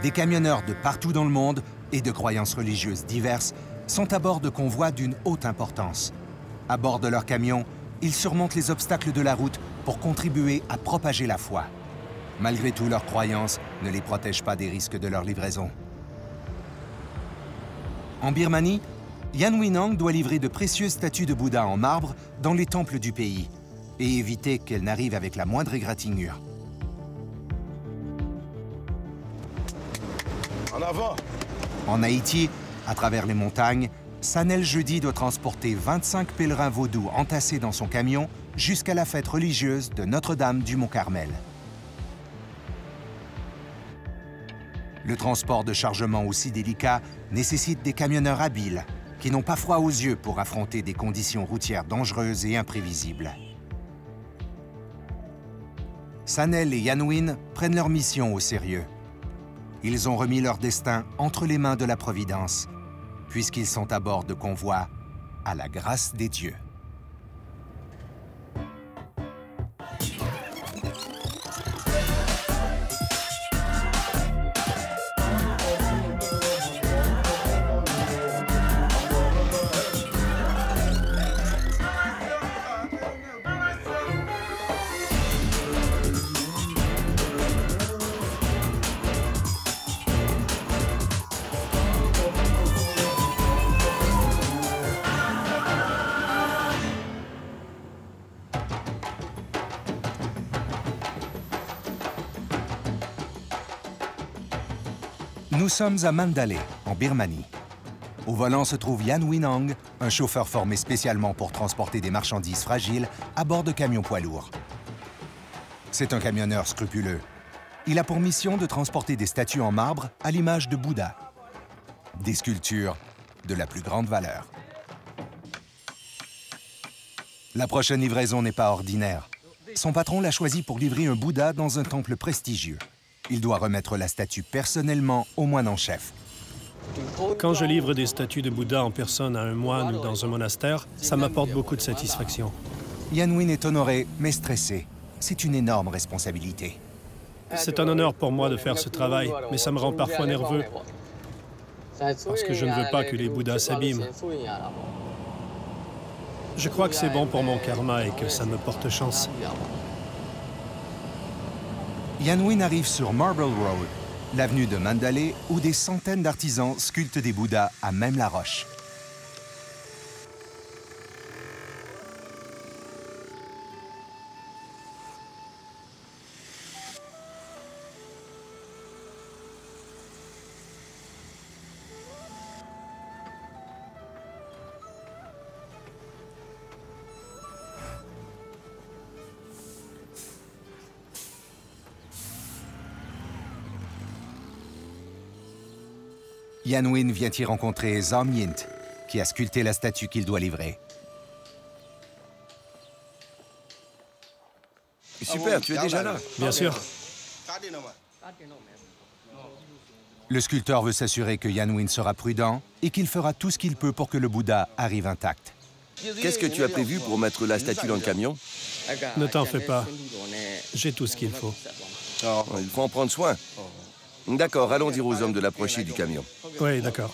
Des camionneurs de partout dans le monde et de croyances religieuses diverses sont à bord de convois d'une haute importance. À bord de leurs camions, ils surmontent les obstacles de la route pour contribuer à propager la foi. Malgré tout, leurs croyances ne les protègent pas des risques de leur livraison. En Birmanie, Yan Winang doit livrer de précieuses statues de Bouddha en marbre dans les temples du pays et éviter qu'elles n'arrivent avec la moindre égratignure. En avant! En Haïti, à travers les montagnes, Sanel Jeudi doit transporter 25 pèlerins vaudous entassés dans son camion jusqu'à la fête religieuse de Notre-Dame du Mont-Carmel. Le transport de chargement aussi délicat nécessite des camionneurs habiles qui n'ont pas froid aux yeux pour affronter des conditions routières dangereuses et imprévisibles. Sanel et Yanwin prennent leur mission au sérieux. Ils ont remis leur destin entre les mains de la Providence, puisqu'ils sont à bord de convois à la grâce des dieux. Nous sommes à Mandalay, en Birmanie. Au volant se trouve Yan Winang, un chauffeur formé spécialement pour transporter des marchandises fragiles à bord de camions poids lourds. C'est un camionneur scrupuleux. Il a pour mission de transporter des statues en marbre à l'image de Bouddha. Des sculptures de la plus grande valeur. La prochaine livraison n'est pas ordinaire. Son patron l'a choisi pour livrer un Bouddha dans un temple prestigieux. Il doit remettre la statue personnellement au moine en chef. Quand je livre des statues de Bouddha en personne à un moine ou dans un monastère, ça m'apporte beaucoup de satisfaction. Yanwin est honoré, mais stressé. C'est une énorme responsabilité. C'est un honneur pour moi de faire ce travail, mais ça me rend parfois nerveux, parce que je ne veux pas que les Bouddhas s'abîment. Je crois que c'est bon pour mon karma et que ça me porte chance. Yanwin arrive sur Marble Road, l'avenue de Mandalay, où des centaines d'artisans sculptent des Bouddhas à même la roche. Yanwin vient y rencontrer Zamyint, qui a sculpté la statue qu'il doit livrer. Super, tu es déjà là. Bien sûr. Le sculpteur veut s'assurer que Yanwin sera prudent et qu'il fera tout ce qu'il peut pour que le Bouddha arrive intact. Qu'est-ce que tu as prévu pour mettre la statue dans le camion? Ne t'en fais pas. J'ai tout ce qu'il faut. Il faut en prendre soin. D'accord, allons dire aux hommes de l'approcher du camion. Oui, d'accord.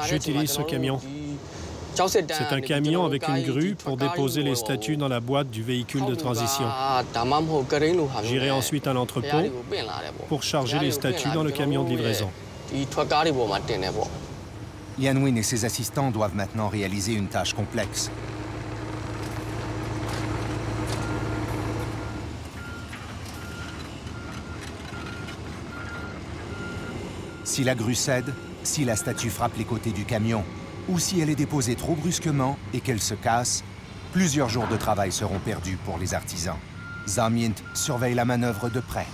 J'utilise ce camion. C'est un camion avec une grue pour déposer les statues dans la boîte du véhicule de transition. J'irai ensuite à l'entrepôt pour charger les statues dans le camion de livraison. Yanwin et ses assistants doivent maintenant réaliser une tâche complexe. Si la grue cède, si la statue frappe les côtés du camion, ou si elle est déposée trop brusquement et qu'elle se casse, plusieurs jours de travail seront perdus pour les artisans. Zamyint surveille la manœuvre de près.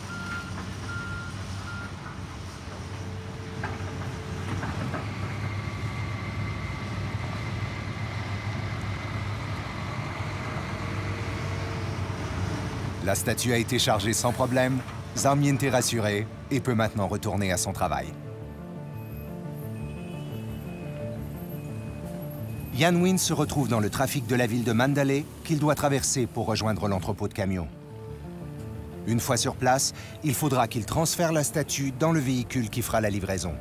La statue a été chargée sans problème, Zamyint est rassuré et peut maintenant retourner à son travail. Yan Win se retrouve dans le trafic de la ville de Mandalay qu'il doit traverser pour rejoindre l'entrepôt de camions. Une fois sur place, il faudra qu'il transfère la statue dans le véhicule qui fera la livraison.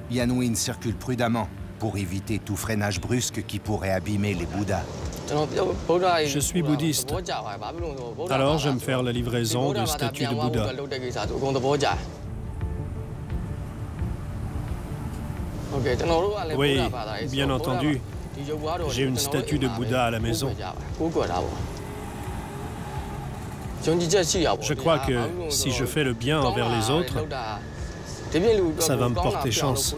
Yan Win circule prudemment pour éviter tout freinage brusque qui pourrait abîmer les Bouddhas. Je suis bouddhiste, alors j'aime faire la livraison de statues de Bouddha. Oui, bien entendu, j'ai une statue de Bouddha à la maison. Je crois que si je fais le bien envers les autres, ça va me porter chance.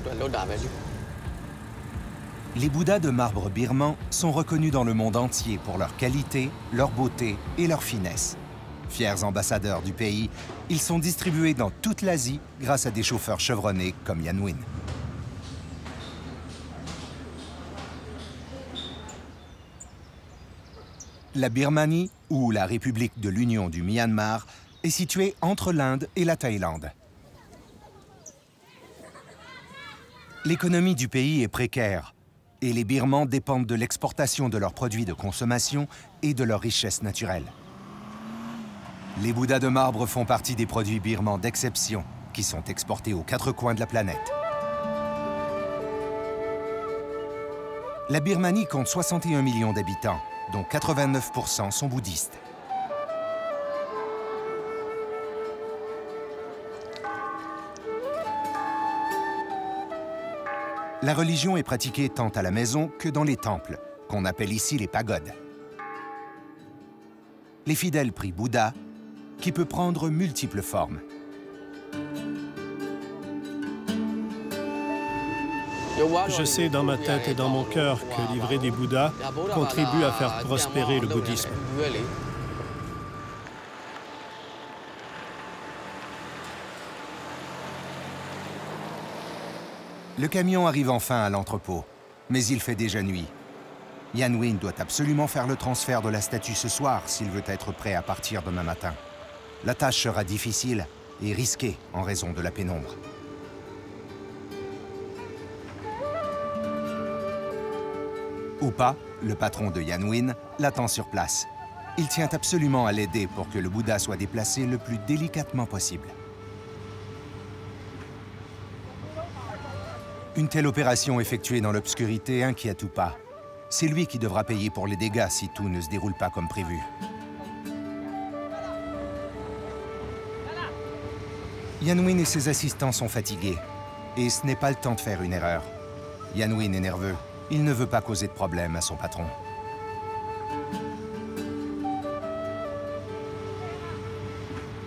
Les Bouddhas de marbre birman sont reconnus dans le monde entier pour leur qualité, leur beauté et leur finesse. Fiers ambassadeurs du pays, ils sont distribués dans toute l'Asie grâce à des chauffeurs chevronnés comme Yan Win. La Birmanie, ou la République de l'Union du Myanmar, est située entre l'Inde et la Thaïlande. L'économie du pays est précaire et les Birmans dépendent de l'exportation de leurs produits de consommation et de leurs richesses naturelles. Les Bouddhas de marbre font partie des produits birmans d'exception qui sont exportés aux quatre coins de la planète. La Birmanie compte 61 millions d'habitants, dont 89% sont bouddhistes. La religion est pratiquée tant à la maison que dans les temples, qu'on appelle ici les pagodes. Les fidèles prient Bouddha, qui peut prendre multiples formes. Je sais dans ma tête et dans mon cœur que livrer des Bouddhas contribue à faire prospérer le bouddhisme. Le camion arrive enfin à l'entrepôt, mais il fait déjà nuit. Yan Win doit absolument faire le transfert de la statue ce soir s'il veut être prêt à partir demain matin. La tâche sera difficile et risquée en raison de la pénombre. Upa, le patron de Yan Win, l'attend sur place. Il tient absolument à l'aider pour que le Bouddha soit déplacé le plus délicatement possible. Une telle opération effectuée dans l'obscurité inquiète Upa. C'est lui qui devra payer pour les dégâts si tout ne se déroule pas comme prévu. Yan Win et ses assistants sont fatigués. Et ce n'est pas le temps de faire une erreur. Yan Win est nerveux. Il ne veut pas causer de problème à son patron.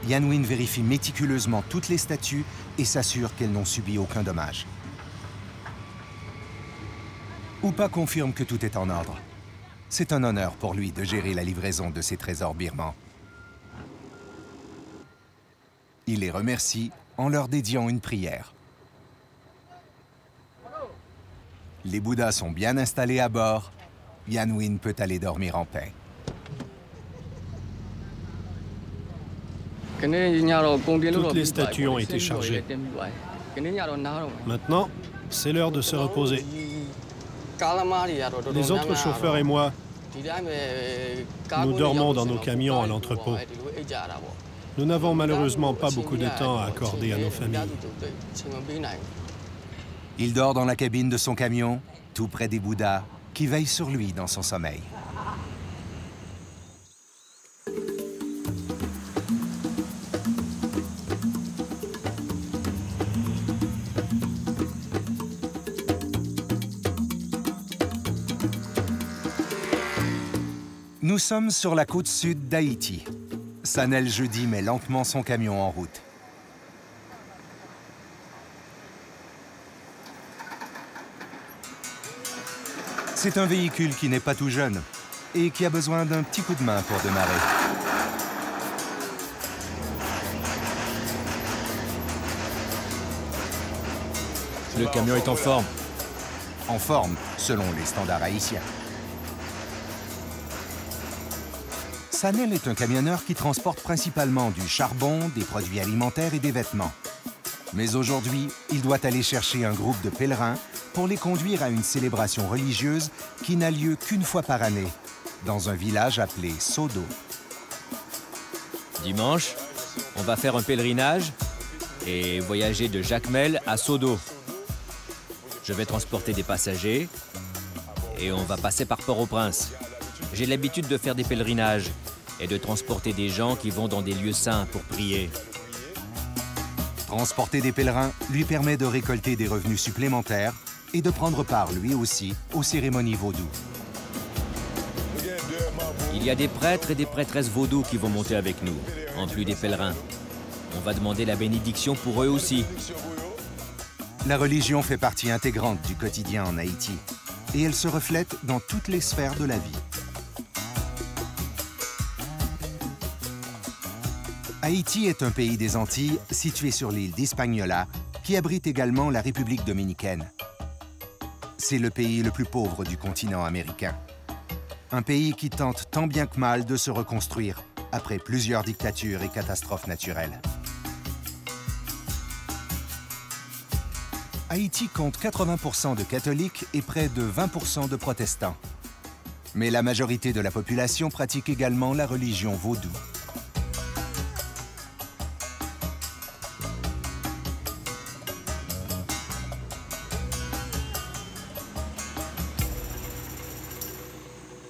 Yan Win vérifie méticuleusement toutes les statues et s'assure qu'elles n'ont subi aucun dommage. Upa confirme que tout est en ordre. C'est un honneur pour lui de gérer la livraison de ses trésors birmans. Il les remercie en leur dédiant une prière. Les Bouddhas sont bien installés à bord. Yan Win peut aller dormir en paix. Toutes les statues ont été chargées. Maintenant, c'est l'heure de se reposer. Les autres chauffeurs et moi, nous dormons dans nos camions à l'entrepôt. Nous n'avons malheureusement pas beaucoup de temps à accorder à nos familles. Il dort dans la cabine de son camion, tout près des Bouddhas, qui veillent sur lui dans son sommeil. Nous sommes sur la côte sud d'Haïti. Sanel Jeudi met lentement son camion en route. C'est un véhicule qui n'est pas tout jeune et qui a besoin d'un petit coup de main pour démarrer. Le camion est en forme. En forme, selon les standards haïtiens. Sanel est un camionneur qui transporte principalement du charbon, des produits alimentaires et des vêtements. Mais aujourd'hui, il doit aller chercher un groupe de pèlerins pour les conduire à une célébration religieuse qui n'a lieu qu'une fois par année, dans un village appelé Sodo. Dimanche, on va faire un pèlerinage et voyager de Jacmel à Sodo. Je vais transporter des passagers et on va passer par Port-au-Prince. J'ai l'habitude de faire des pèlerinages et de transporter des gens qui vont dans des lieux saints pour prier. Transporter des pèlerins lui permet de récolter des revenus supplémentaires et de prendre part, lui aussi, aux cérémonies vaudou. Il y a des prêtres et des prêtresses vaudou qui vont monter avec nous, en plus des pèlerins. On va demander la bénédiction pour eux aussi. La religion fait partie intégrante du quotidien en Haïti et elle se reflète dans toutes les sphères de la vie. Haïti est un pays des Antilles situé sur l'île d'Hispaniola qui abrite également la République dominicaine. C'est le pays le plus pauvre du continent américain. Un pays qui tente tant bien que mal de se reconstruire après plusieurs dictatures et catastrophes naturelles. Haïti compte 80% de catholiques et près de 20% de protestants. Mais la majorité de la population pratique également la religion vaudou.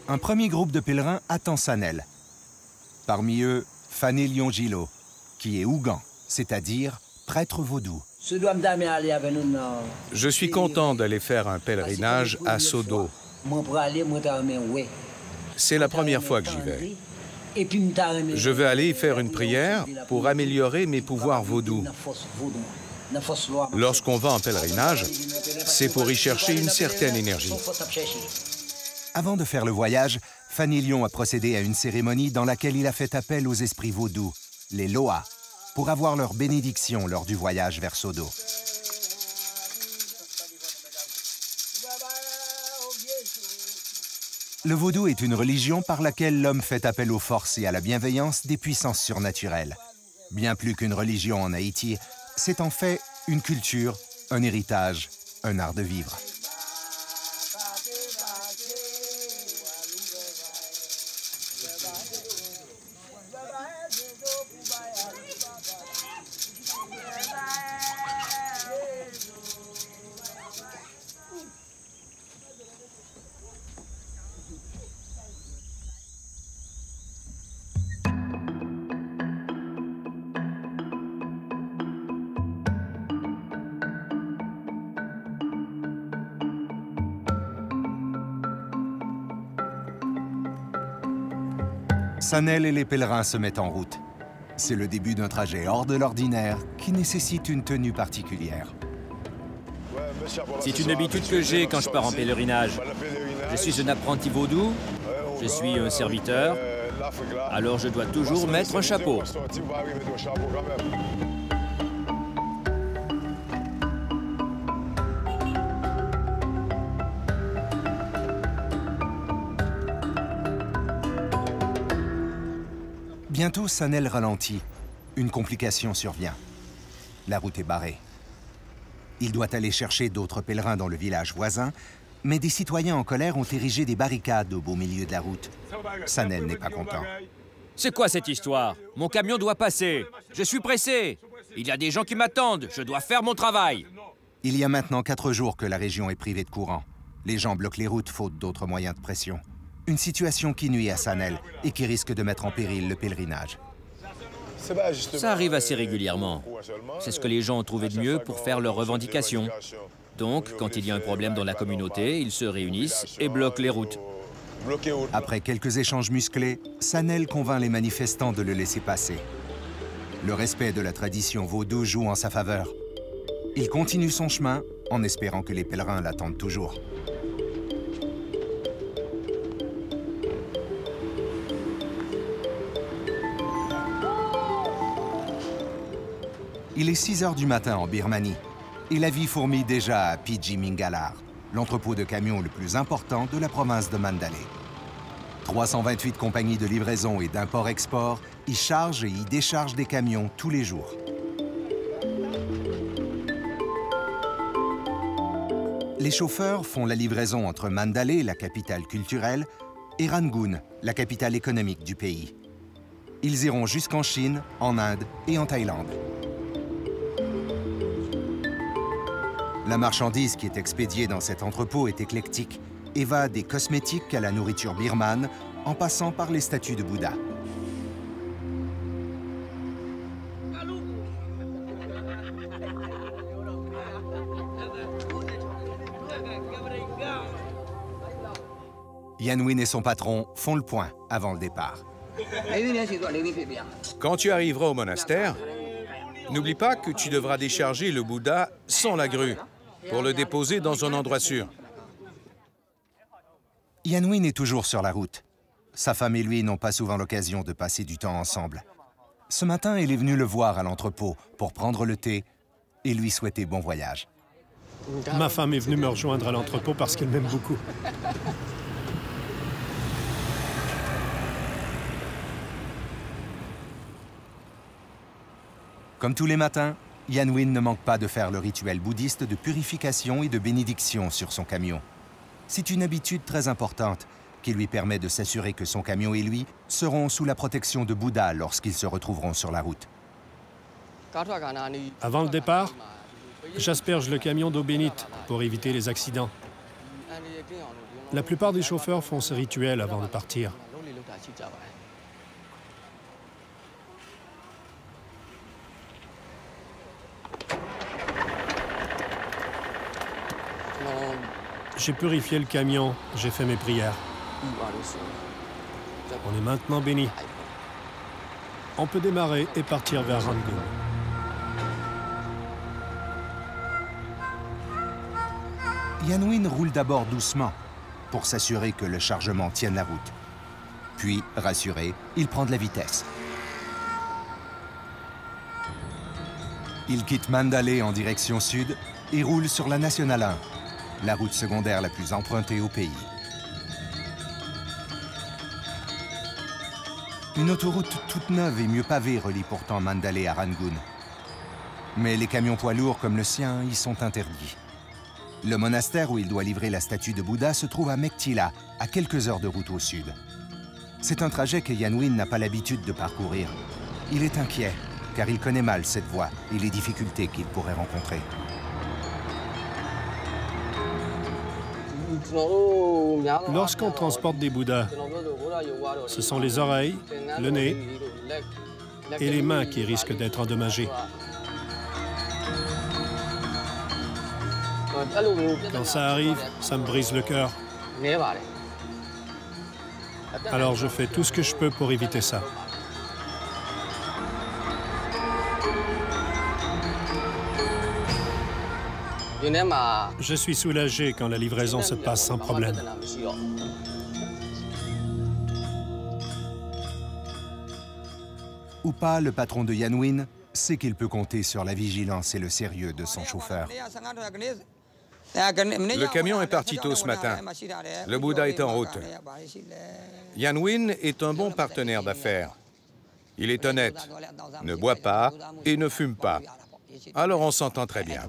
Un premier groupe de pèlerins attend Sanel. Parmi eux, Fanny Liongilo, qui est Ougan, c'est-à-dire prêtre vaudou. Je suis content d'aller faire un pèlerinage à Sodo. C'est la première fois que j'y vais. Je veux aller y faire une prière pour améliorer mes pouvoirs vaudous. Lorsqu'on va en pèlerinage, c'est pour y chercher une certaine énergie. Avant de faire le voyage, Fanny Lion a procédé à une cérémonie dans laquelle il a fait appel aux esprits vaudous, les Loa, pour avoir leur bénédiction lors du voyage vers Sodo. Le vaudou est une religion par laquelle l'homme fait appel aux forces et à la bienveillance des puissances surnaturelles. Bien plus qu'une religion en Haïti, c'est en fait une culture, un héritage, un art de vivre. Sanel et les pèlerins se mettent en route. C'est le début d'un trajet hors de l'ordinaire qui nécessite une tenue particulière. C'est une habitude que j'ai quand je pars en pèlerinage. Je suis un apprenti vaudou, je suis un serviteur, alors je dois toujours mettre un chapeau. Bientôt, Sanel ralentit. Une complication survient. La route est barrée. Il doit aller chercher d'autres pèlerins dans le village voisin, mais des citoyens en colère ont érigé des barricades au beau milieu de la route. Sanel n'est pas content. C'est quoi cette histoire? Mon camion doit passer. Je suis pressé. Il y a des gens qui m'attendent. Je dois faire mon travail. Il y a maintenant 4 jours que la région est privée de courant. Les gens bloquent les routes faute d'autres moyens de pression. Une situation qui nuit à Sanel et qui risque de mettre en péril le pèlerinage. Ça arrive assez régulièrement. C'est ce que les gens ont trouvé de mieux pour faire leurs revendications. Donc, quand il y a un problème dans la communauté, ils se réunissent et bloquent les routes. Après quelques échanges musclés, Sanel convainc les manifestants de le laisser passer. Le respect de la tradition vaudou joue en sa faveur. Il continue son chemin en espérant que les pèlerins l'attendent toujours. Il est 6 heures du matin en Birmanie et la vie fourmille déjà à PG Mingalar, l'entrepôt de camions le plus important de la province de Mandalay. 328 compagnies de livraison et d'import-export y chargent et y déchargent des camions tous les jours. Les chauffeurs font la livraison entre Mandalay, la capitale culturelle, et Rangoon, la capitale économique du pays. Ils iront jusqu'en Chine, en Inde et en Thaïlande. La marchandise qui est expédiée dans cet entrepôt est éclectique et va des cosmétiques à la nourriture birmane, en passant par les statues de Bouddha. Yan Win et son patron font le point avant le départ. Quand tu arriveras au monastère, n'oublie pas que tu devras décharger le Bouddha sans la grue pour le déposer dans un endroit sûr. Yan Win est toujours sur la route. Sa femme et lui n'ont pas souvent l'occasion de passer du temps ensemble. Ce matin, elle est venue le voir à l'entrepôt pour prendre le thé et lui souhaiter bon voyage. Ma femme est venue me rejoindre à l'entrepôt parce qu'elle m'aime beaucoup. Comme tous les matins, Yan Win ne manque pas de faire le rituel bouddhiste de purification et de bénédiction sur son camion. C'est une habitude très importante qui lui permet de s'assurer que son camion et lui seront sous la protection de Bouddha lorsqu'ils se retrouveront sur la route. Avant le départ, j'asperge le camion d'eau bénite pour éviter les accidents. La plupart des chauffeurs font ce rituel avant de partir. J'ai purifié le camion, j'ai fait mes prières. On est maintenant béni. On peut démarrer et partir vers Rangoon. Yan Win roule d'abord doucement pour s'assurer que le chargement tienne la route. Puis, rassuré, il prend de la vitesse. Il quitte Mandalay en direction sud et roule sur la Nationale 1, la route secondaire la plus empruntée au pays. Une autoroute toute neuve et mieux pavée relie pourtant Mandalay à Rangoon. Mais les camions poids lourds comme le sien y sont interdits. Le monastère où il doit livrer la statue de Bouddha se trouve à Mektila, à quelques heures de route au sud. C'est un trajet que Yan Win n'a pas l'habitude de parcourir. Il est inquiet, car il connaît mal cette voie et les difficultés qu'il pourrait rencontrer. Lorsqu'on transporte des Bouddhas, ce sont les oreilles, le nez et les mains qui risquent d'être endommagées. Quand ça arrive, ça me brise le cœur. Alors je fais tout ce que je peux pour éviter ça. Je suis soulagé quand la livraison se passe sans problème. Upa, le patron de Yan Win, sait qu'il peut compter sur la vigilance et le sérieux de son chauffeur. Le camion est parti tôt ce matin. Le Bouddha est en route. Yan Win est un bon partenaire d'affaires. Il est honnête, ne boit pas et ne fume pas. Alors on s'entend très bien.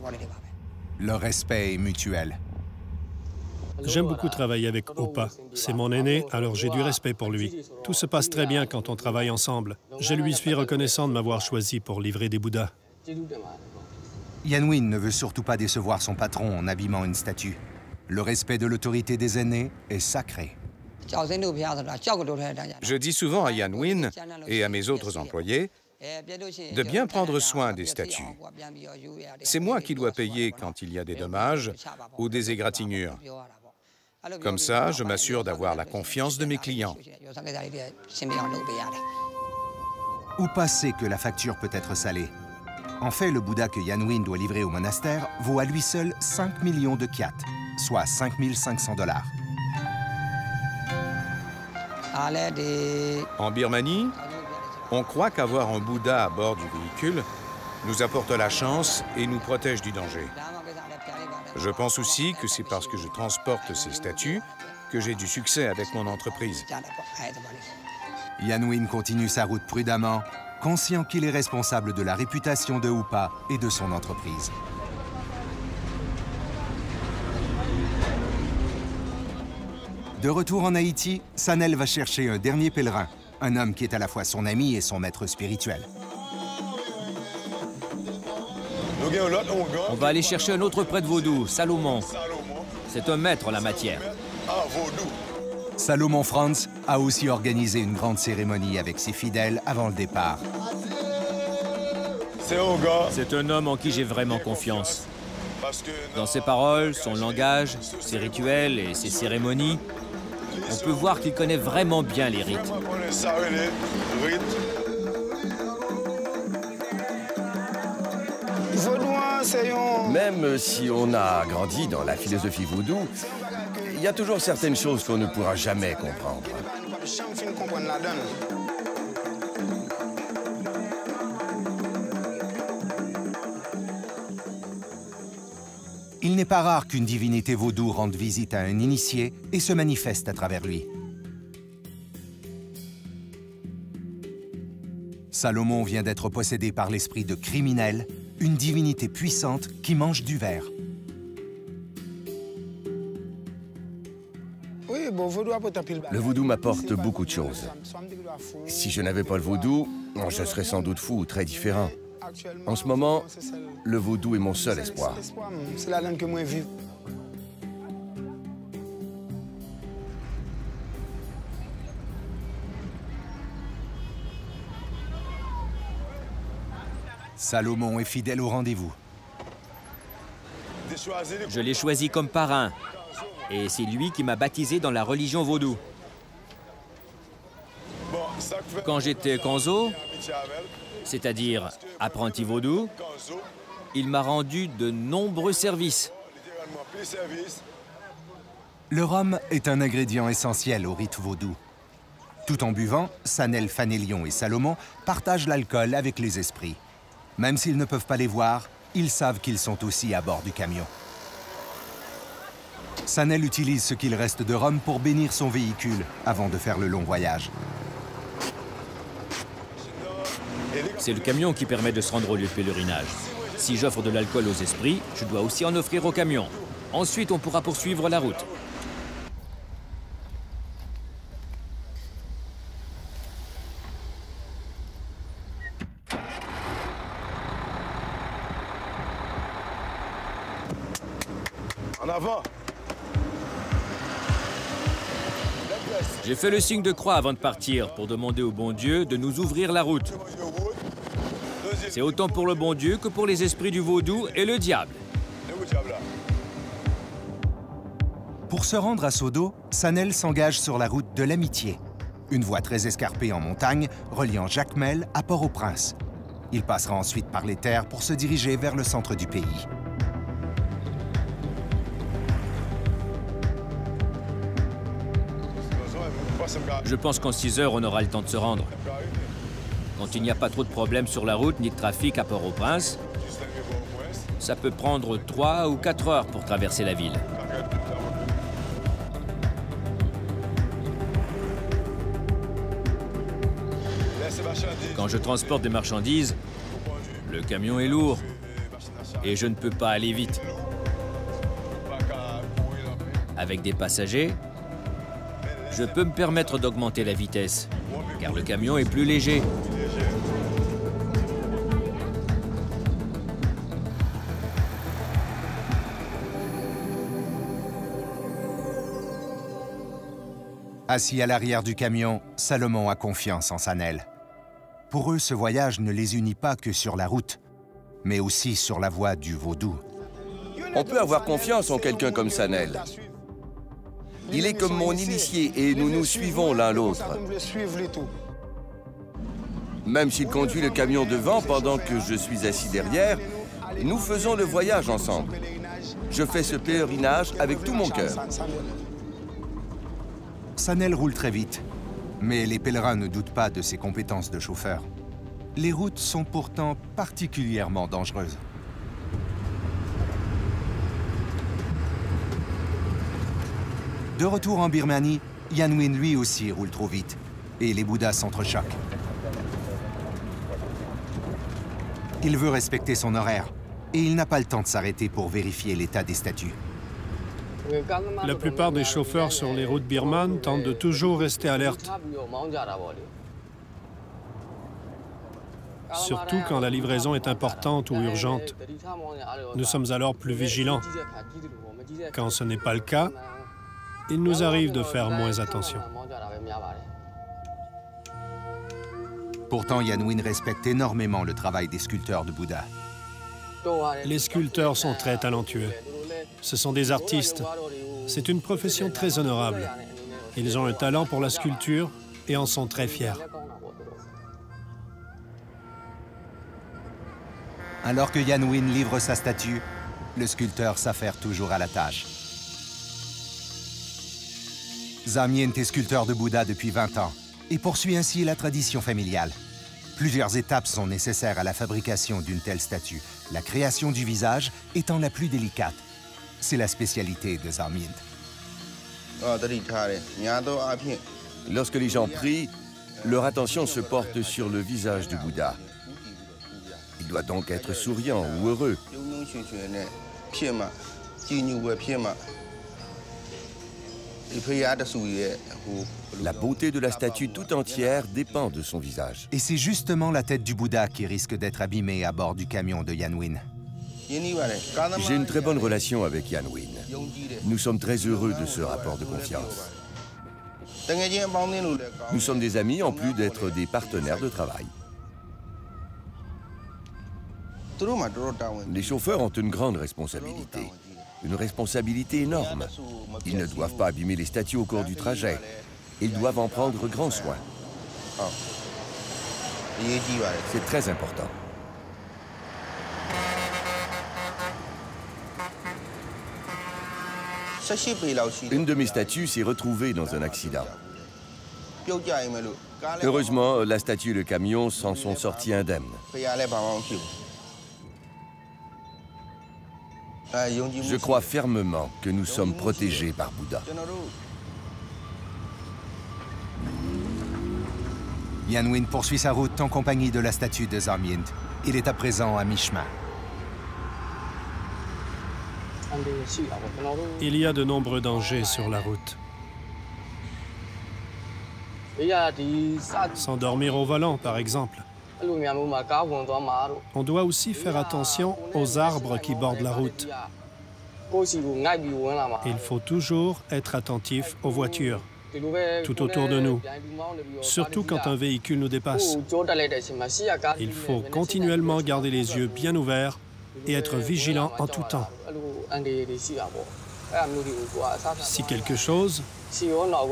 Le respect est mutuel. J'aime beaucoup travailler avec Upa. C'est mon aîné, alors j'ai du respect pour lui. Tout se passe très bien quand on travaille ensemble. Je lui suis reconnaissant de m'avoir choisi pour livrer des Bouddhas. Yan Win ne veut surtout pas décevoir son patron en abîmant une statue. Le respect de l'autorité des aînés est sacré. Je dis souvent à Yan Win et à mes autres employés de bien prendre soin des statues. C'est moi qui dois payer quand il y a des dommages ou des égratignures. Comme ça, je m'assure d'avoir la confiance de mes clients. Upa sait que la facture peut être salée. En fait, le Bouddha que Yan Win doit livrer au monastère vaut à lui seul 5 millions de kyats, soit 5 500 $. En Birmanie, on croit qu'avoir un Bouddha à bord du véhicule nous apporte la chance et nous protège du danger. Je pense aussi que c'est parce que je transporte ces statues que j'ai du succès avec mon entreprise. Yan Win continue sa route prudemment, conscient qu'il est responsable de la réputation de Upa et de son entreprise. De retour en Haïti, Sanel va chercher un dernier pèlerin, un homme qui est à la fois son ami et son maître spirituel. On va aller chercher un autre prêtre vaudou, Salomon. C'est un maître en la matière. Salomon Franz a aussi organisé une grande cérémonie avec ses fidèles avant le départ. C'est un homme en qui j'ai vraiment confiance. Dans ses paroles, son langage, ses rituels et ses cérémonies, on peut voir qu'il connaît vraiment bien les rites. Même si on a grandi dans la philosophie vaudou, il y a toujours certaines choses qu'on ne pourra jamais comprendre. Il n'est pas rare qu'une divinité vaudou rende visite à un initié et se manifeste à travers lui. Salomon vient d'être possédé par l'esprit de criminel, une divinité puissante qui mange du verre. Le vaudou m'apporte beaucoup de choses. Si je n'avais pas le vaudou, je serais sans doute fou ou très différent. En ce moment, le vaudou est mon seul espoir. Salomon est fidèle au rendez-vous. Je l'ai choisi comme parrain. Et c'est lui qui m'a baptisé dans la religion vaudou. Quand j'étais Kanzo, c'est-à-dire apprenti vaudou, il m'a rendu de nombreux services. Le rhum est un ingrédient essentiel au rite vaudou. Tout en buvant, Sanel, Fanelion et Salomon partagent l'alcool avec les esprits. Même s'ils ne peuvent pas les voir, ils savent qu'ils sont aussi à bord du camion. Sanel utilise ce qu'il reste de rhum pour bénir son véhicule avant de faire le long voyage. C'est le camion qui permet de se rendre au lieu de pèlerinage. Si j'offre de l'alcool aux esprits, je dois aussi en offrir au camion. Ensuite, on pourra poursuivre la route. En avant! J'ai fait le signe de croix avant de partir pour demander au bon Dieu de nous ouvrir la route. C'est autant pour le bon Dieu que pour les esprits du vaudou et le diable. Pour se rendre à Sodo, Sanel s'engage sur la route de l'amitié, une voie très escarpée en montagne reliant Jacmel à Port-au-Prince. Il passera ensuite par les terres pour se diriger vers le centre du pays. Je pense qu'en 6 heures, on aura le temps de se rendre. Quand il n'y a pas trop de problèmes sur la route ni de trafic à Port-au-Prince, ça peut prendre 3 ou 4 heures pour traverser la ville. Quand je transporte des marchandises, le camion est lourd et je ne peux pas aller vite. Avec des passagers, je peux me permettre d'augmenter la vitesse, car le camion est plus léger. Assis à l'arrière du camion, Salomon a confiance en Sanel. Pour eux, ce voyage ne les unit pas que sur la route, mais aussi sur la voie du vaudou. On peut avoir confiance en quelqu'un comme Sanel. Il est comme mon initié et nous nous suivons l'un l'autre. Même s'il conduit le camion devant pendant que je suis assis derrière, nous faisons le voyage ensemble. Je fais ce pèlerinage avec tout mon cœur. Sanel roule très vite, mais les pèlerins ne doutent pas de ses compétences de chauffeur. Les routes sont pourtant particulièrement dangereuses. De retour en Birmanie, Yanwin lui aussi roule trop vite et les Bouddhas s'entrechoquent. Il veut respecter son horaire et il n'a pas le temps de s'arrêter pour vérifier l'état des statues. La plupart des chauffeurs sur les routes birmanes tentent de toujours rester alertes. Surtout quand la livraison est importante ou urgente. Nous sommes alors plus vigilants. Quand ce n'est pas le cas, il nous arrive de faire moins attention. Pourtant, Yan Win respecte énormément le travail des sculpteurs de Bouddha. Les sculpteurs sont très talentueux. Ce sont des artistes. C'est une profession très honorable. Ils ont un talent pour la sculpture et en sont très fiers. Alors que Yan Win livre sa statue, le sculpteur s'affaire toujours à la tâche. Zamyint est sculpteur de Bouddha depuis 20 ans et poursuit ainsi la tradition familiale. Plusieurs étapes sont nécessaires à la fabrication d'une telle statue, la création du visage étant la plus délicate. C'est la spécialité de Zamyint. Lorsque les gens prient, leur attention se porte sur le visage du Bouddha. Il doit donc être souriant ou heureux. La beauté de la statue tout entière dépend de son visage. Et c'est justement la tête du Bouddha qui risque d'être abîmée à bord du camion de Yan Win. J'ai une très bonne relation avec Yan Win. Nous sommes très heureux de ce rapport de confiance. Nous sommes des amis en plus d'être des partenaires de travail. Les chauffeurs ont une grande responsabilité. Une responsabilité énorme. Ils ne doivent pas abîmer les statues au cours du trajet. Ils doivent en prendre grand soin. C'est très important. Une de mes statues s'est retrouvée dans un accident. Heureusement, la statue et le camion s'en sont sortis indemnes. Je crois fermement que nous sommes protégés par Bouddha. Yan Win poursuit sa route en compagnie de la statue de Zamyint. Il est à présent à mi-chemin. Il y a de nombreux dangers sur la route. S'endormir au volant, par exemple. On doit aussi faire attention aux arbres qui bordent la route. Il faut toujours être attentif aux voitures, tout autour de nous, surtout quand un véhicule nous dépasse. Il faut continuellement garder les yeux bien ouverts et être vigilant en tout temps. Si quelque chose,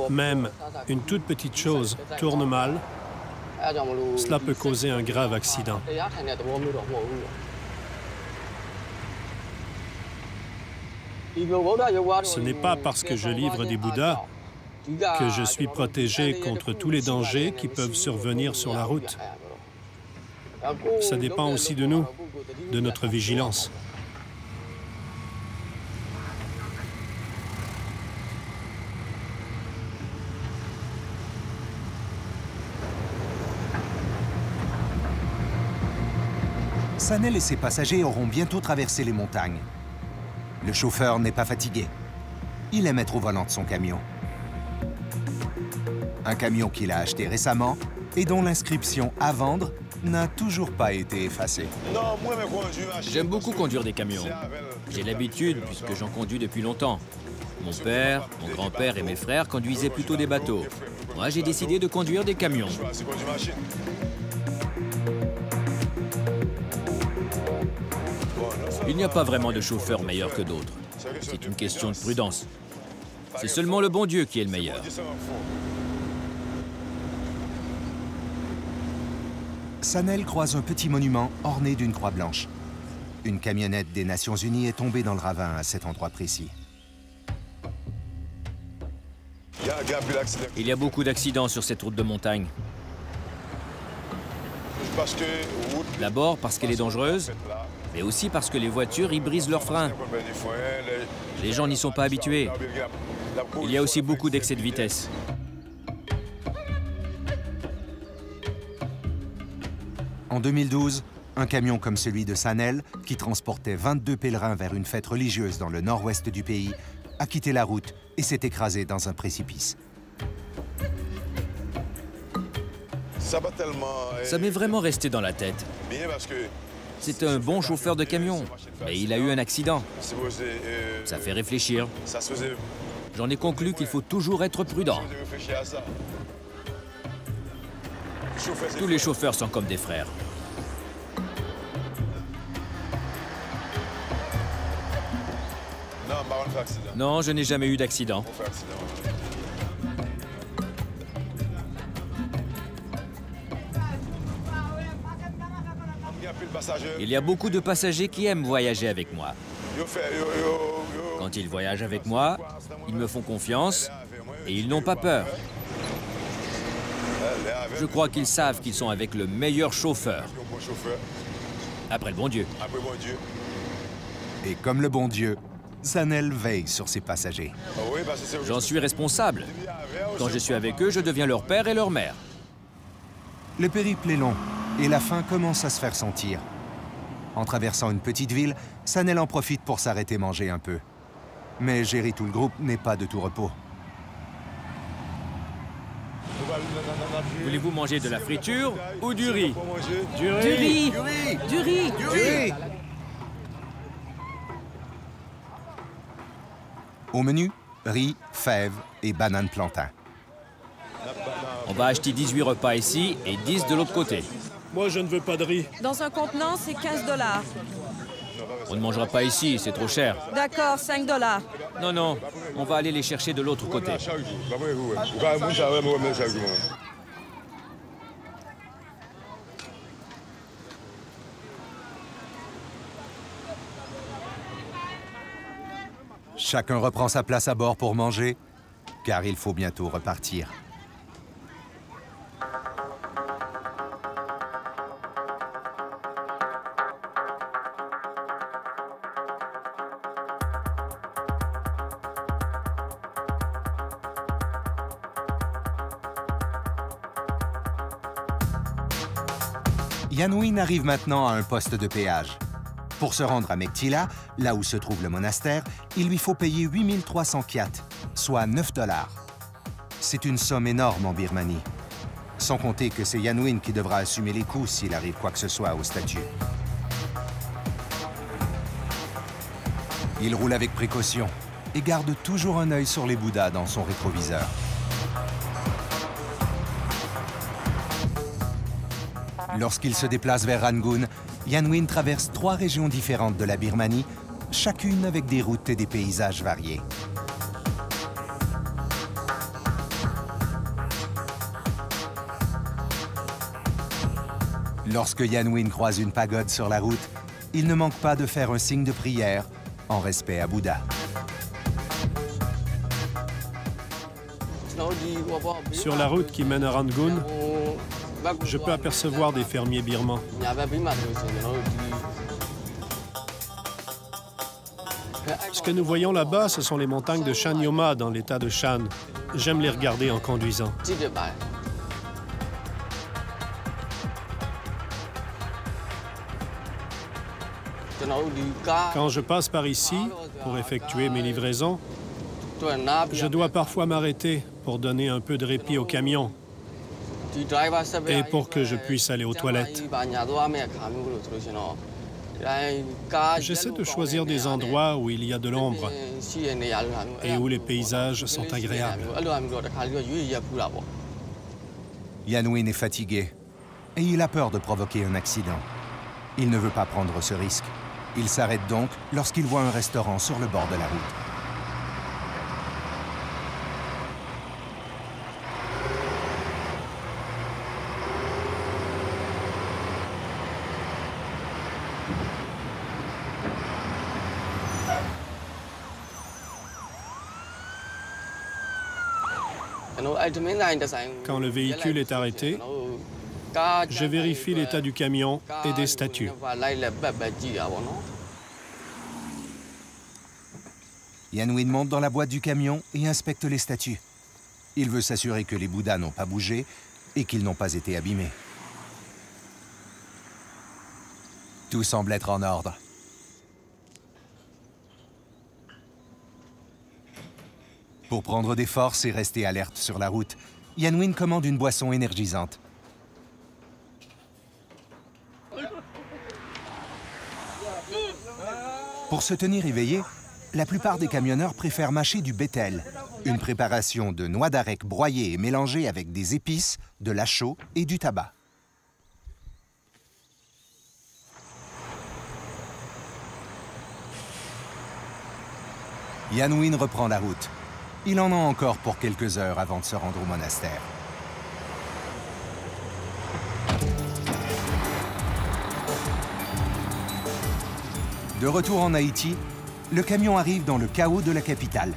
même une toute petite chose, tourne mal, cela peut causer un grave accident. Ce n'est pas parce que je livre des Bouddhas que je suis protégé contre tous les dangers qui peuvent survenir sur la route. Ça dépend aussi de nous, de notre vigilance. Sanel et ses passagers auront bientôt traversé les montagnes. Le chauffeur n'est pas fatigué. Il aime être au volant de son camion. Un camion qu'il a acheté récemment et dont l'inscription « à vendre » n'a toujours pas été effacée. J'aime beaucoup conduire des camions. J'ai l'habitude puisque j'en conduis depuis longtemps. Mon père, mon grand-père et mes frères conduisaient plutôt des bateaux. Moi, j'ai décidé de conduire des camions. Il n'y a pas vraiment de chauffeur meilleur que d'autres. C'est une question de prudence. C'est seulement le bon Dieu qui est le meilleur. Sanel croise un petit monument orné d'une croix blanche. Une camionnette des Nations Unies est tombée dans le ravin à cet endroit précis. Il y a beaucoup d'accidents sur cette route de montagne. D'abord parce qu'elle est dangereuse, mais aussi parce que les voitures y brisent leurs freins. Les gens n'y sont pas habitués. Il y a aussi beaucoup d'excès de vitesse. En 2012, un camion comme celui de Sanel, qui transportait 22 pèlerins vers une fête religieuse dans le nord-ouest du pays, a quitté la route et s'est écrasé dans un précipice. Ça m'est vraiment resté dans la tête. C'est un bon chauffeur de camion, mais il a eu un accident. Ça fait réfléchir. J'en ai conclu qu'il faut toujours être prudent. Tous les chauffeurs sont comme des frères. Non, je n'ai jamais eu d'accident. Il y a beaucoup de passagers qui aiment voyager avec moi. Quand ils voyagent avec moi, ils me font confiance et ils n'ont pas peur. Je crois qu'ils savent qu'ils sont avec le meilleur chauffeur. Après le bon Dieu. Et comme le bon Dieu, Zanel veille sur ses passagers. J'en suis responsable. Quand je suis avec eux, je deviens leur père et leur mère. Le périple est long et la faim commence à se faire sentir. En traversant une petite ville, Zanel en profite pour s'arrêter manger un peu. Mais gérer tout le groupe n'est pas de tout repos. Voulez-vous manger de la friture ou du riz? Du riz! Du riz! Du riz! Au menu, riz, fèves et bananes plantain. On va acheter 18 repas ici et 10 de l'autre côté. Moi, je ne veux pas de riz. Dans un contenant, c'est 15 $. On ne mangera pas ici, c'est trop cher. D'accord, 5 $. Non, non, on va aller les chercher de l'autre côté. Chacun reprend sa place à bord pour manger, car il faut bientôt repartir. Yanwin arrive maintenant à un poste de péage. Pour se rendre à Mektila, là où se trouve le monastère, il lui faut payer 8300 kyats, soit 9 $. C'est une somme énorme en Birmanie. Sans compter que c'est Yanwin qui devra assumer les coûts s'il arrive quoi que ce soit aux statues. Il roule avec précaution et garde toujours un œil sur les Bouddhas dans son rétroviseur. Lorsqu'il se déplace vers Rangoon, Yanwin traverse 3 régions différentes de la Birmanie, chacune avec des routes et des paysages variés. Lorsque Yanwin croise une pagode sur la route, il ne manque pas de faire un signe de prière en respect à Bouddha. Sur la route qui mène à Rangoon, je peux apercevoir des fermiers birmans. Ce que nous voyons là-bas, ce sont les montagnes de Shan Yoma dans l'état de Shan. J'aime les regarder en conduisant. Quand je passe par ici pour effectuer mes livraisons, je dois parfois m'arrêter pour donner un peu de répit au camion et pour que je puisse aller aux toilettes. J'essaie de choisir des endroits où il y a de l'ombre et où les paysages sont agréables. Yanwin est fatigué et il a peur de provoquer un accident. Il ne veut pas prendre ce risque. Il s'arrête donc lorsqu'il voit un restaurant sur le bord de la route. Quand le véhicule est arrêté, je vérifie l'état du camion et des statues. Yanwin monte dans la boîte du camion et inspecte les statues. Il veut s'assurer que les Bouddhas n'ont pas bougé et qu'ils n'ont pas été abîmés. Tout semble être en ordre. Pour prendre des forces et rester alerte sur la route, Yanwin commande une boisson énergisante. Pour se tenir éveillé, la plupart des camionneurs préfèrent mâcher du bétel, une préparation de noix d'arec broyée et mélangée avec des épices, de la chaux et du tabac. Yanwin reprend la route. Il en a encore pour quelques heures avant de se rendre au monastère. De retour en Haïti, le camion arrive dans le chaos de la capitale.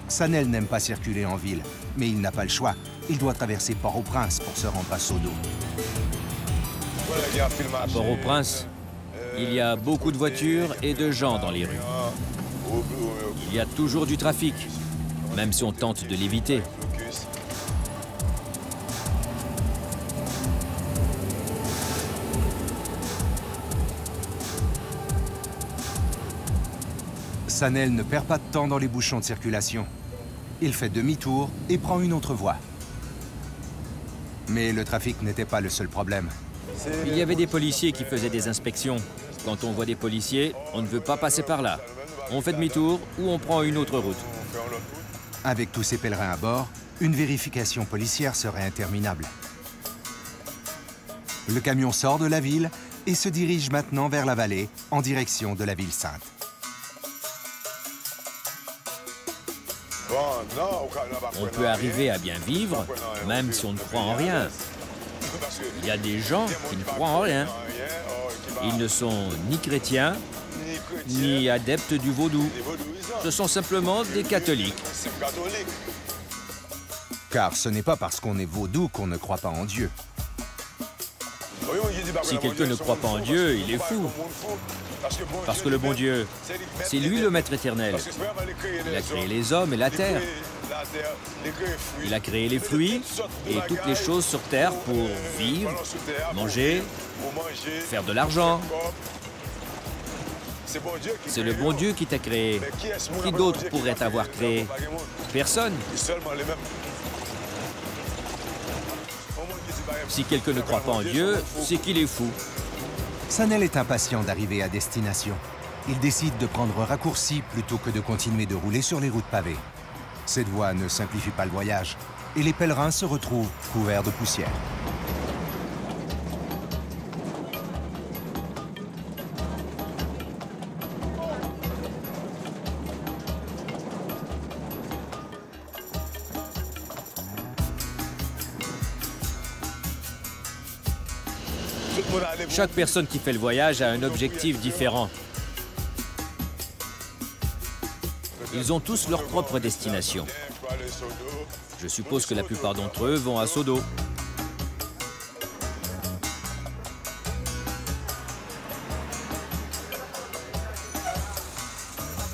Sanel n'aime pas circuler en ville, mais il n'a pas le choix. Il doit traverser Port-au-Prince pour se rendre à Sodo. À Port-au-Prince, il y a beaucoup de voitures et de gens dans les rues. Il y a toujours du trafic, même si on tente de l'éviter. Sanel ne perd pas de temps dans les bouchons de circulation. Il fait demi-tour et prend une autre voie. Mais le trafic n'était pas le seul problème. Il y avait des policiers qui faisaient des inspections. Quand on voit des policiers, on ne veut pas passer par là. On fait demi-tour ou on prend une autre route. Avec tous ces pèlerins à bord, une vérification policière serait interminable. Le camion sort de la ville et se dirige maintenant vers la vallée, en direction de la ville sainte. On peut arriver à bien vivre, même si on ne croit en rien. Il y a des gens qui ne croient en rien. Ils ne sont ni chrétiens, ni adeptes du vaudou. Ce sont simplement des catholiques. Car ce n'est pas parce qu'on est vaudou qu'on ne croit pas en Dieu. Si quelqu'un ne croit pas en Dieu, il est fou. Parce que le bon Dieu, c'est lui le maître éternel. Il a créé les hommes et la terre. Il a créé les fruits et toutes les choses sur terre pour vivre, manger, faire de l'argent. C'est le bon Dieu qui t'a créé. Qui d'autre pourrait t'avoir créé? Personne. Si quelqu'un ne croit pas en Dieu, c'est qu'il est fou. Sanel est impatient d'arriver à destination. Il décide de prendre un raccourci plutôt que de continuer de rouler sur les routes pavées. Cette voie ne simplifie pas le voyage et les pèlerins se retrouvent couverts de poussière. Chaque personne qui fait le voyage a un objectif différent. Ils ont tous leur propre destination. Je suppose que la plupart d'entre eux vont à Sodo.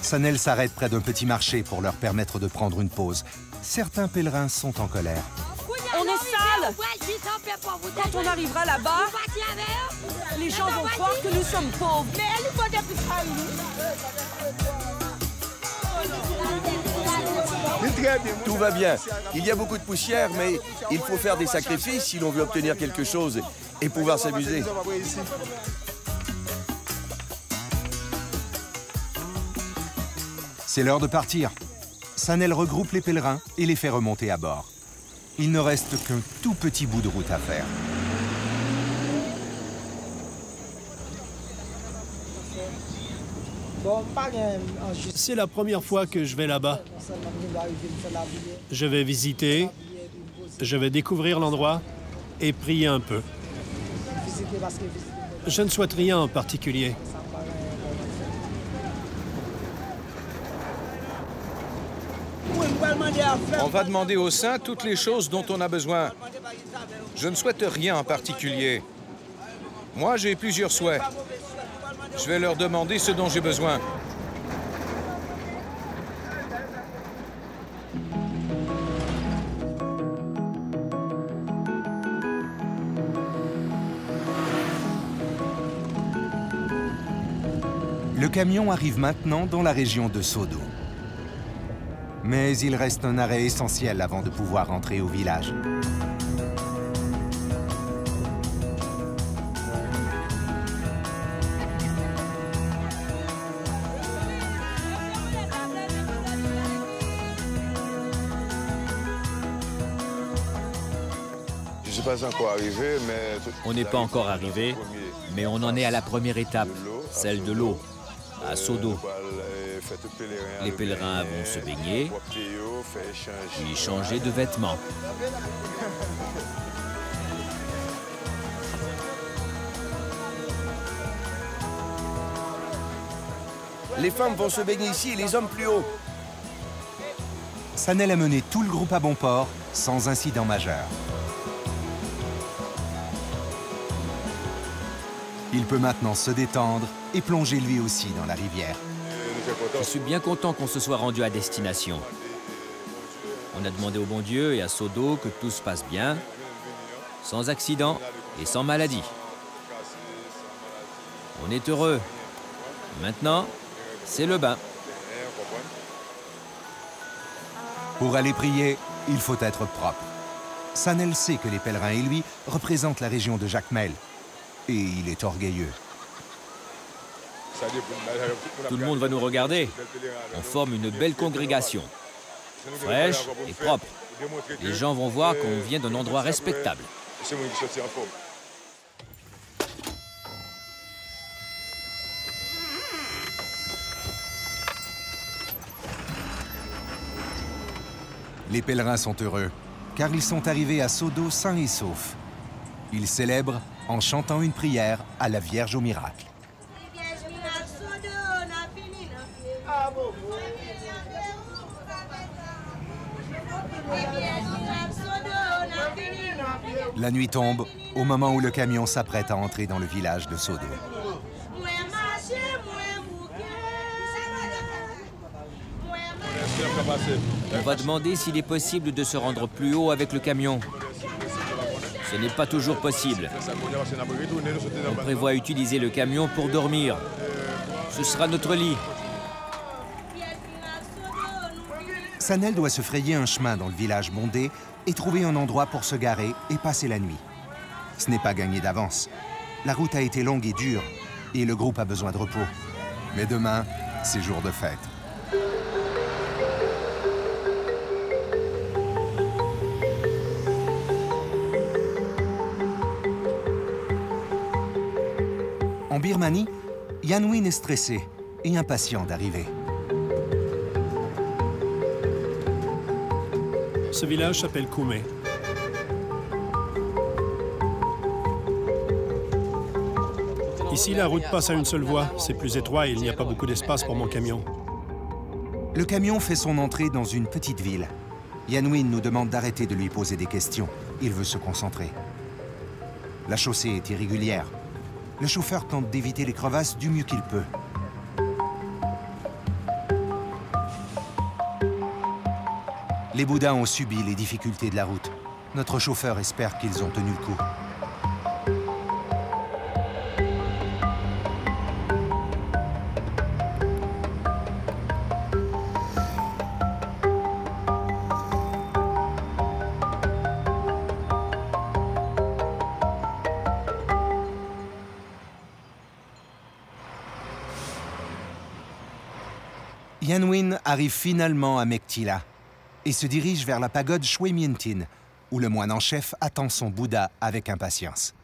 Sanel s'arrête près d'un petit marché pour leur permettre de prendre une pause. Certains pèlerins sont en colère. On est sale! Quand on arrivera là-bas, les gens vont croire que nous sommes pauvres. Tout va bien. Il y a beaucoup de poussière, mais il faut faire des sacrifices si l'on veut obtenir quelque chose et pouvoir s'amuser. C'est l'heure de partir. Sanel regroupe les pèlerins et les fait remonter à bord. Il ne reste qu'un tout petit bout de route à faire. C'est la première fois que je vais là-bas. Je vais visiter, je vais découvrir l'endroit et prier un peu. Je ne souhaite rien en particulier. On va demander aux saints toutes les choses dont on a besoin. Je ne souhaite rien en particulier. Moi, j'ai plusieurs souhaits. Je vais leur demander ce dont j'ai besoin. Le camion arrive maintenant dans la région de Sodo. Mais il reste un arrêt essentiel avant de pouvoir entrer au village. On n'est pas encore arrivé, mais on en est à la première étape, celle de l'eau, à Sodo. Les pèlerins vont se baigner, puis changer de vêtements. Les femmes vont se baigner ici et les hommes plus haut. Sanel a mené tout le groupe à bon port, sans incident majeur. Il peut maintenant se détendre et plonger lui aussi dans la rivière. Je suis bien content qu'on se soit rendu à destination. On a demandé au bon Dieu et à Sodo que tout se passe bien, sans accident et sans maladie. On est heureux. Maintenant, c'est le bain. Pour aller prier, il faut être propre. Sanel sait que les pèlerins et lui représentent la région de Jacmel. Et il est orgueilleux. Tout le monde va nous regarder. On forme une belle congrégation, fraîche et propre. Les gens vont voir qu'on vient d'un endroit respectable. Les pèlerins sont heureux, car ils sont arrivés à Sodo sains et saufs. Ils célèbrent en chantant une prière à la Vierge au miracle. La nuit tombe au moment où le camion s'apprête à entrer dans le village de Sodo. On va demander s'il est possible de se rendre plus haut avec le camion. Ce n'est pas toujours possible. On prévoit utiliser le camion pour dormir. Ce sera notre lit. Sanel doit se frayer un chemin dans le village bondé et trouver un endroit pour se garer et passer la nuit. Ce n'est pas gagné d'avance. La route a été longue et dure et le groupe a besoin de repos. Mais demain, c'est jour de fête. En Birmanie, Yanwin est stressé et impatient d'arriver. Ce village s'appelle Koumé. Ici, la route passe à une seule voie. C'est plus étroit et il n'y a pas beaucoup d'espace pour mon camion. Le camion fait son entrée dans une petite ville. Yanwin nous demande d'arrêter de lui poser des questions. Il veut se concentrer. La chaussée est irrégulière. Le chauffeur tente d'éviter les crevasses du mieux qu'il peut. Les Bouddhas ont subi les difficultés de la route. Notre chauffeur espère qu'ils ont tenu le coup. Yanwin arrive finalement à Mektila et se dirige vers la pagode Shwe Myintin, où le moine en chef attend son Bouddha avec impatience.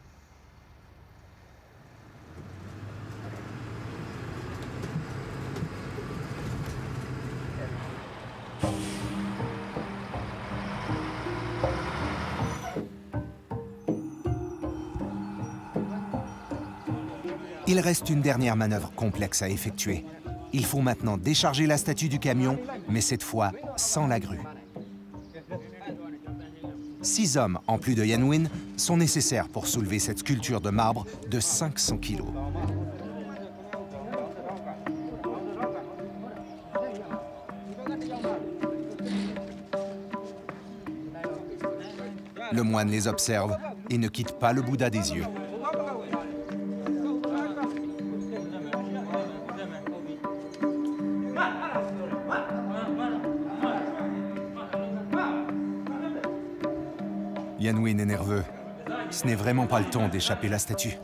Il reste une dernière manœuvre complexe à effectuer. Il faut maintenant décharger la statue du camion, mais cette fois sans la grue. 6 hommes, en plus de Yanwin, sont nécessaires pour soulever cette sculpture de marbre de 500 kilos. Le moine les observe et ne quitte pas le Bouddha des yeux. Yanwin est nerveux. Ce n'est vraiment pas le temps d'échapper la statue.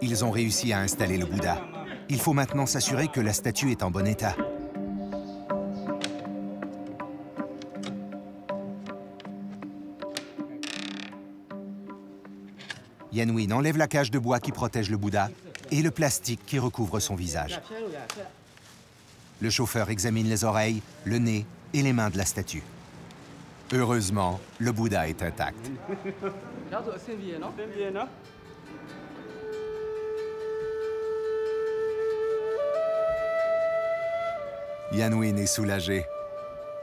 Ils ont réussi à installer le Bouddha. Il faut maintenant s'assurer que la statue est en bon état. Yanwin enlève la cage de bois qui protège le Bouddha et le plastique qui recouvre son visage. Le chauffeur examine les oreilles, le nez et les mains de la statue. Heureusement, le Bouddha est intact. Yanwin est soulagé.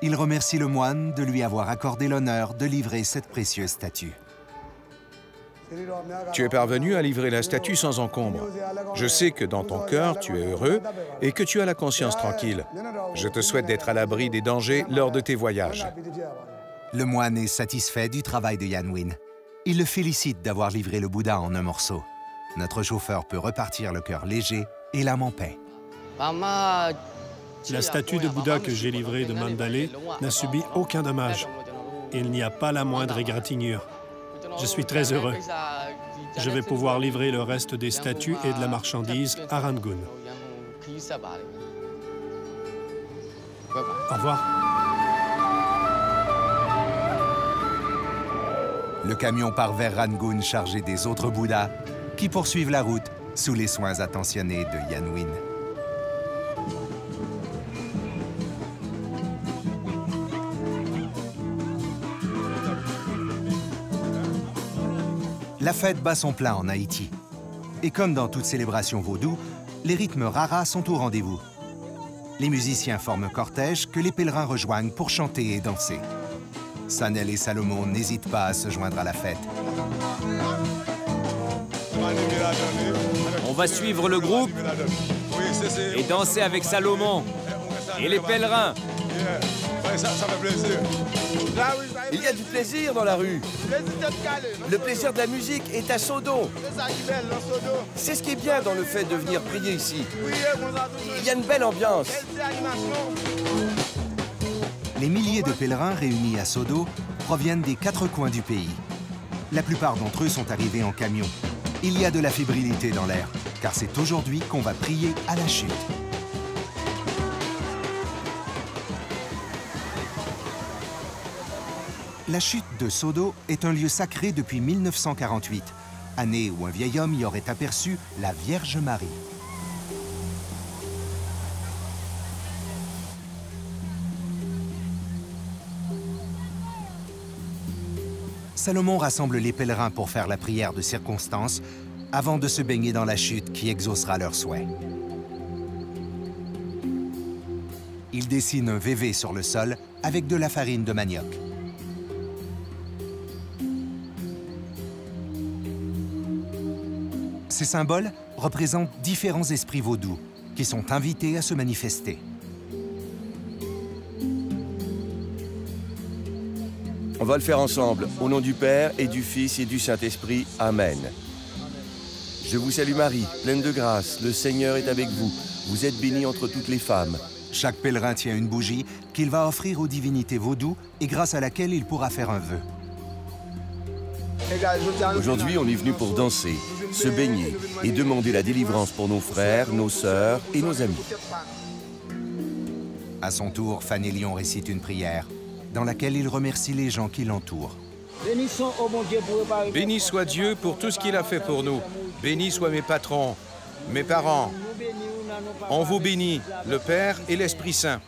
Il remercie le moine de lui avoir accordé l'honneur de livrer cette précieuse statue. Tu es parvenu à livrer la statue sans encombre. Je sais que dans ton cœur, tu es heureux et que tu as la conscience tranquille. Je te souhaite d'être à l'abri des dangers lors de tes voyages. Le moine est satisfait du travail de Yanwin. Il le félicite d'avoir livré le Bouddha en un morceau. Notre chauffeur peut repartir le cœur léger et l'âme en paix. La statue de Bouddha que j'ai livrée de Mandalay n'a subi aucun dommage. Il n'y a pas la moindre égratignure. Je suis très heureux. Je vais pouvoir livrer le reste des statues et de la marchandise à Rangoon. Au revoir. Le camion part vers Rangoon chargé des autres Bouddhas qui poursuivent la route sous les soins attentionnés de Yanwin. La fête bat son plein en Haïti. Et comme dans toute célébration vaudou, les rythmes rara sont au rendez-vous. Les musiciens forment un cortège que les pèlerins rejoignent pour chanter et danser. Sanel et Salomon n'hésitent pas à se joindre à la fête. On va suivre le groupe et danser avec Salomon et les pèlerins. Ça fait plaisir. Il y a du plaisir dans la rue. Le plaisir de la musique est à Sodo. C'est ce qui est bien dans le fait de venir prier ici. Il y a une belle ambiance. Les milliers de pèlerins réunis à Sodo proviennent des 4 coins du pays. La plupart d'entre eux sont arrivés en camion. Il y a de la fébrilité dans l'air, car c'est aujourd'hui qu'on va prier à la chute. La chute de Sodo est un lieu sacré depuis 1948, année où un vieil homme y aurait aperçu la Vierge Marie. Salomon rassemble les pèlerins pour faire la prière de circonstance avant de se baigner dans la chute qui exaucera leurs souhaits. Il dessine un VV sur le sol avec de la farine de manioc. Ces symboles représentent différents esprits vaudous qui sont invités à se manifester. On va le faire ensemble, au nom du Père et du Fils et du Saint-Esprit. Amen. Je vous salue Marie, pleine de grâce, le Seigneur est avec vous. Vous êtes bénie entre toutes les femmes. Chaque pèlerin tient une bougie qu'il va offrir aux divinités vaudou et grâce à laquelle il pourra faire un vœu. Aujourd'hui, on est venu pour danser, se baigner et demander la délivrance pour nos frères, nos sœurs et nos amis. À son tour, Fanelion récite une prière dans laquelle il remercie les gens qui l'entourent. Béni soit Dieu pour tout ce qu'il a fait pour nous. Béni soient mes patrons, mes parents. On vous bénit, le Père et l'Esprit Saint.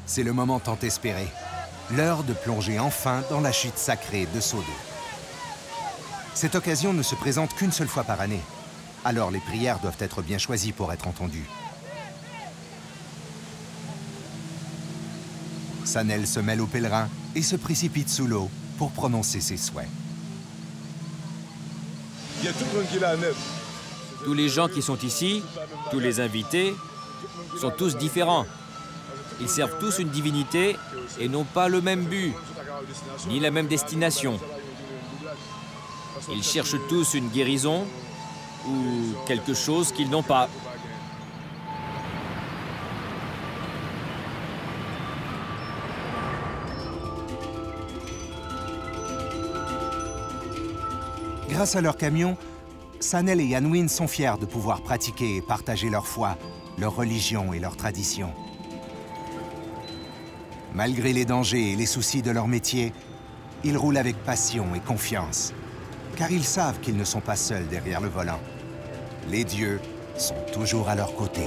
C'est le moment tant espéré. L'heure de plonger enfin dans la chute sacrée de Sodo. Cette occasion ne se présente qu'une seule fois par année. Alors les prières doivent être bien choisies pour être entendues. Sanel se mêle aux pèlerins et se précipite sous l'eau pour prononcer ses souhaits. Tous les gens qui sont ici, tous les invités, sont tous différents. Ils servent tous une divinité et n'ont pas le même but, ni la même destination. Ils cherchent tous une guérison ou quelque chose qu'ils n'ont pas. Grâce à leur camion, Sanel et Yanwin sont fiers de pouvoir pratiquer et partager leur foi, leur religion et leurs traditions. Malgré les dangers et les soucis de leur métier, ils roulent avec passion et confiance, car ils savent qu'ils ne sont pas seuls derrière le volant. Les dieux sont toujours à leur côté.